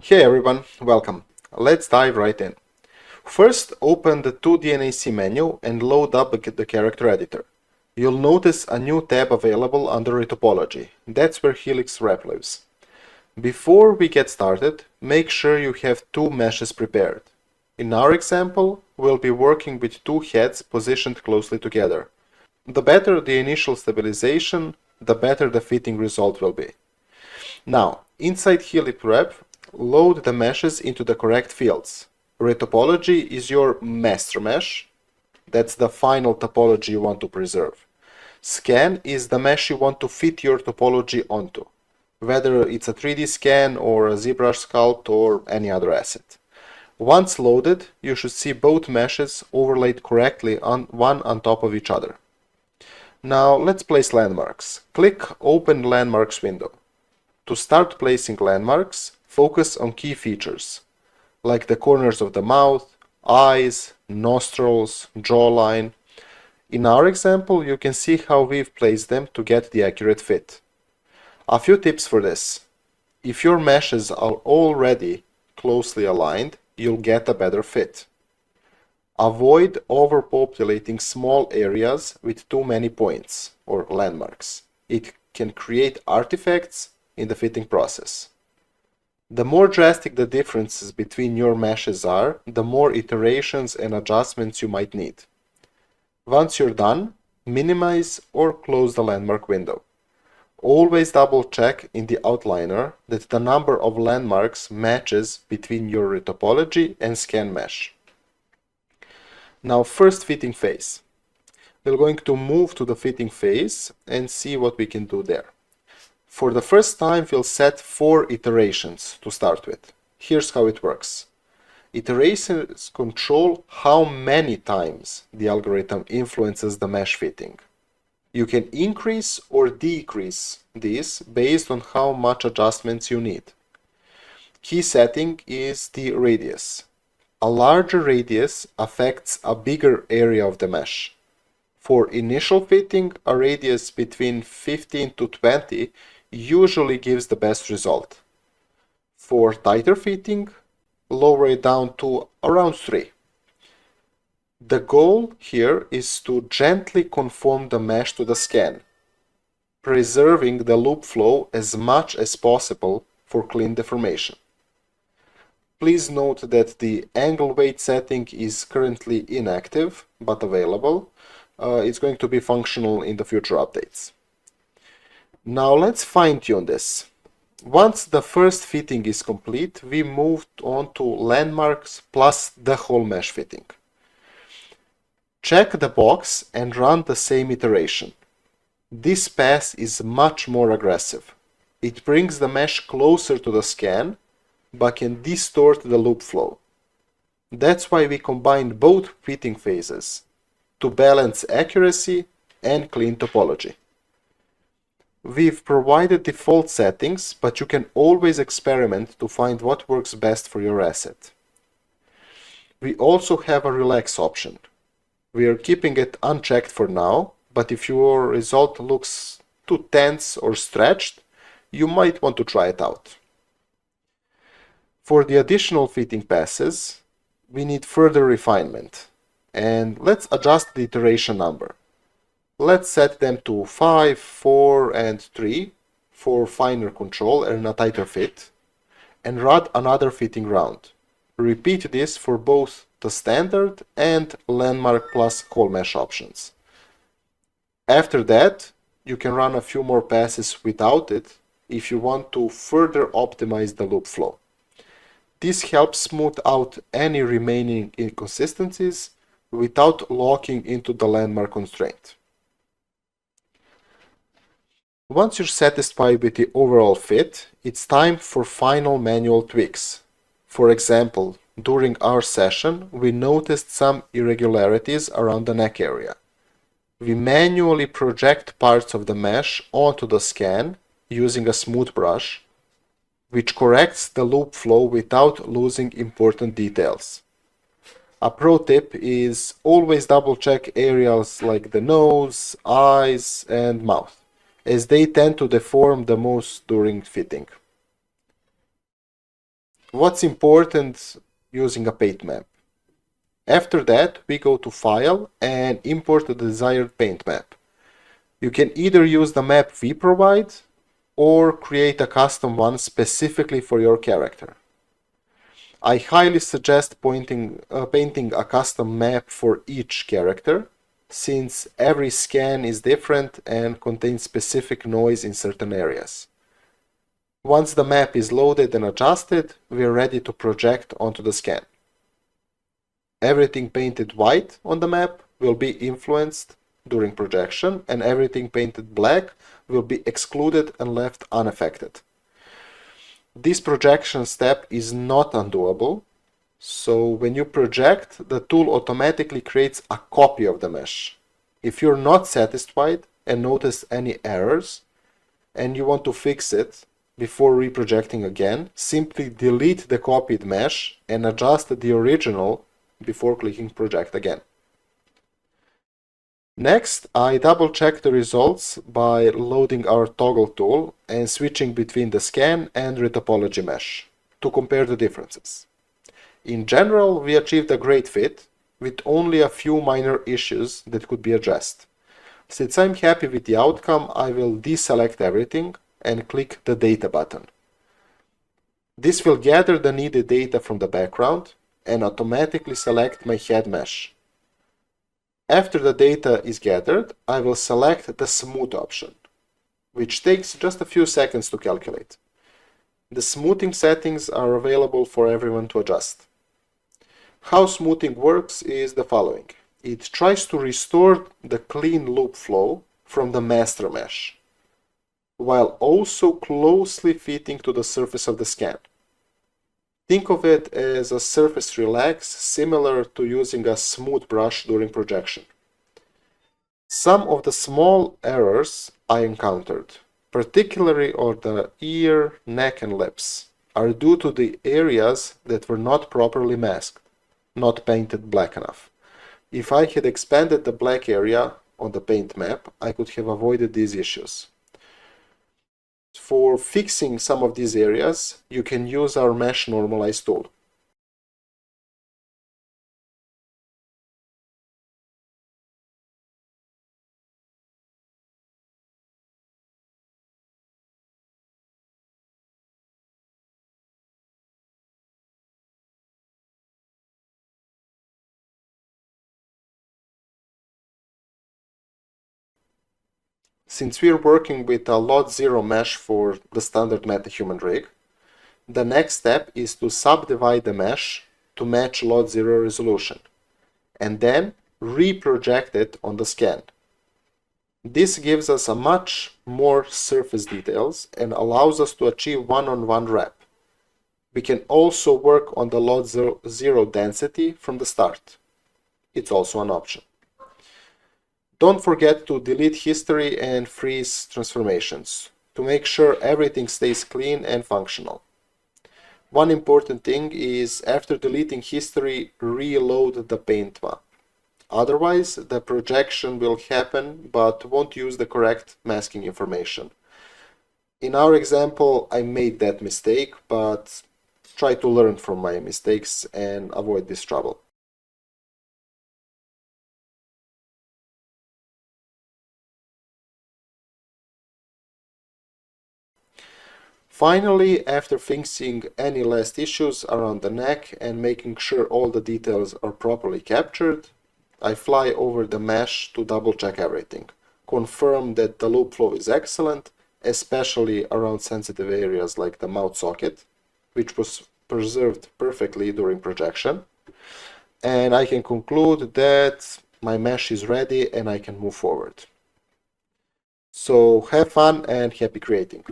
Hey everyone, welcome. Let's dive right in. First, open the 2D menu and load up the character editor. You'll notice a new tab available under retopology. That's where Helix Rep lives. Before we get started, make sure you have two meshes prepared. In our example, we'll be working with two heads positioned closely together. The better the initial stabilization, the better the fitting result will be. Now, inside Helix Rep, load the meshes into the correct fields. Retopology is your master mesh. That's the final topology you want to preserve. Scan is the mesh you want to fit your topology onto, whether it's a 3D scan or a ZBrush sculpt or any other asset. Once loaded, you should see both meshes overlaid correctly one on top of each other. Now let's place landmarks. Click Open Landmarks window. To start placing landmarks, focus on key features, like the corners of the mouth, eyes, nostrils, jawline. In our example, you can see how we've placed them to get the accurate fit. A few tips for this. If your meshes are already closely aligned, you'll get a better fit. Avoid overpopulating small areas with too many points or landmarks. It can create artifacts in the fitting process. The more drastic the differences between your meshes are, the more iterations and adjustments you might need. Once you're done, minimize or close the landmark window. Always double check in the outliner that the number of landmarks matches between your retopology and scan mesh. Now, first fitting phase. We're going to move to the fitting phase and see what we can do there. For the first time, we'll set 4 iterations to start with. Here's how it works. Iterations control how many times the algorithm influences the mesh fitting. You can increase or decrease this based on how much adjustments you need. Key setting is the radius. A larger radius affects a bigger area of the mesh. For initial fitting, a radius between 15 to 20 usually gives the best result. For tighter fitting, lower it down to around 3. The goal here is to gently conform the mesh to the scan, preserving the loop flow as much as possible for clean deformation. Please note that the angle weight setting is currently inactive but available. It's going to be functional in the future updates. Now let's fine-tune this. Once the first fitting is complete, we moved on to landmarks plus the whole mesh fitting. Check the box and run the same iteration. This pass is much more aggressive. It brings the mesh closer to the scan, but can distort the loop flow. That's why we combined both fitting phases, to balance accuracy and clean topology. We've provided default settings, but you can always experiment to find what works best for your asset. We also have a relax option. We are keeping it unchecked for now, but if your result looks too tense or stretched, you might want to try it out. For the additional fitting passes, we need further refinement. And let's adjust the iteration number. Let's set them to 5, 4, and 3 for finer control and a tighter fit, and run another fitting round. Repeat this for both the standard and landmark plus whole mesh options. After that, you can run a few more passes without it if you want to further optimize the loop flow. This helps smooth out any remaining inconsistencies without locking into the landmark constraint. Once you're satisfied with the overall fit, it's time for final manual tweaks. For example, during our session, we noticed some irregularities around the neck area. We manually project parts of the mesh onto the scan using a smooth brush, which corrects the loop flow without losing important details. A pro tip is always double check areas like the nose, eyes, and mouth, as they tend to deform the most during fitting. What's important using a paint map? After that, we go to File and import the desired paint map. You can either use the map we provide or create a custom one specifically for your character. I highly suggest painting a custom map for each character, since every scan is different and contains specific noise in certain areas. Once the map is loaded and adjusted, we are ready to project onto the scan. Everything painted white on the map will be influenced during projection, and everything painted black will be excluded and left unaffected. This projection step is not undoable, so when you project, the tool automatically creates a copy of the mesh. If you're not satisfied and notice any errors, and you want to fix it before reprojecting again, simply delete the copied mesh and adjust the original before clicking project again. Next, I double check the results by loading our toggle tool and switching between the scan and retopology mesh to compare the differences. In general, we achieved a great fit with only a few minor issues that could be addressed. Since I'm happy with the outcome, I will deselect everything and click the data button. This will gather the needed data from the background and automatically select my head mesh. After the data is gathered, I will select the smooth option, which takes just a few seconds to calculate. The smoothing settings are available for everyone to adjust. How smoothing works is the following. It tries to restore the clean loop flow from the master mesh, while also closely fitting to the surface of the scan. Think of it as a surface relax, similar to using a smooth brush during projection. Some of the small errors I encountered, particularly on the ear, neck and lips, are due to the areas that were not properly masked, not painted black enough. If I had expanded the black area on the paint map, I could have avoided these issues. For fixing some of these areas, you can use our Mesh Normalize tool. Since we are working with a lot zero mesh for the standard MetaHuman rig, the next step is to subdivide the mesh to match lot zero resolution, and then reproject it on the scan. This gives us a much more surface details and allows us to achieve one-on-one wrap. We can also work on the lot zero density from the start. It's also an option. Don't forget to delete history and freeze transformations to make sure everything stays clean and functional. One important thing is, after deleting history, reload the paint map. Otherwise, the projection will happen but won't use the correct masking information. In our example, I made that mistake, but try to learn from my mistakes and avoid this trouble. Finally, after fixing any last issues around the neck and making sure all the details are properly captured, I fly over the mesh to double check everything, confirm that the loop flow is excellent, especially around sensitive areas like the mouth socket, which was preserved perfectly during projection, and I can conclude that my mesh is ready and I can move forward. So have fun and happy creating!